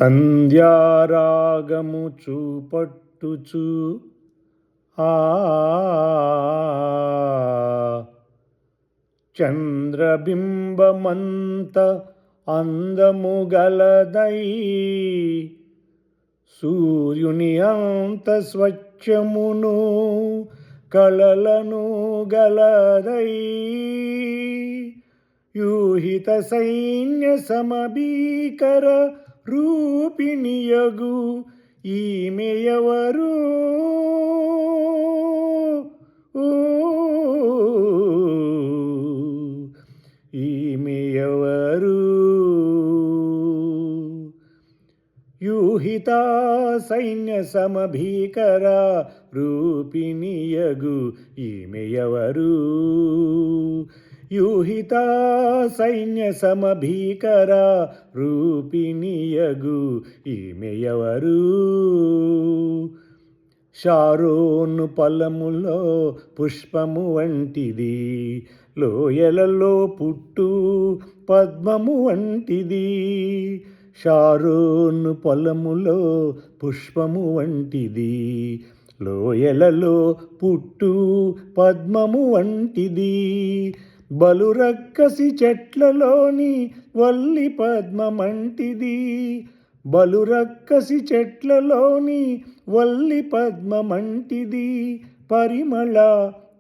సంధ్యారాగము చూపట్టుచు ఆ చంద్రబింబమంత అందము గలదై, సూర్యుని అంత స్వచ్ఛమును కళలను గలదై, యూహిత సైన్య సమభీకర రూపిణియగు ఈమెయవరు? ఈమెయవరు? యూహిత సైన్య సమభీకర రూపిణియగు ఈమెయవరు? యూహిత సైన్య సమభీకర రూపిణియగు ఈమెయవరు? షారోను పొలములో పుష్పము వంటిది, లోయలలో పుట్టు పద్మము వంటిది. షారోను పొలములో పుష్పము వంటిది, లోయలలో పుట్టు పద్మము వంటిది. బలురక్కసి చెట్లలోని వల్లి పద్మమంటిది, బలురక్కసి చెట్లలోని వల్లి పద్మమంటిది. పరిమళ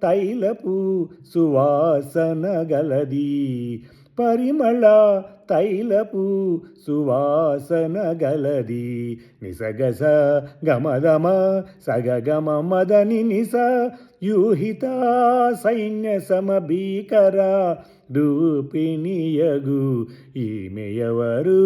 తైలపు సువాసన గలది, పరిమళ తైలపు సువాసన గలది. నిసగస గమదమ సగగమ మదని నిస, యూహిత సైన్య సమభీకర రూపిణియగు ఈమెయవరు?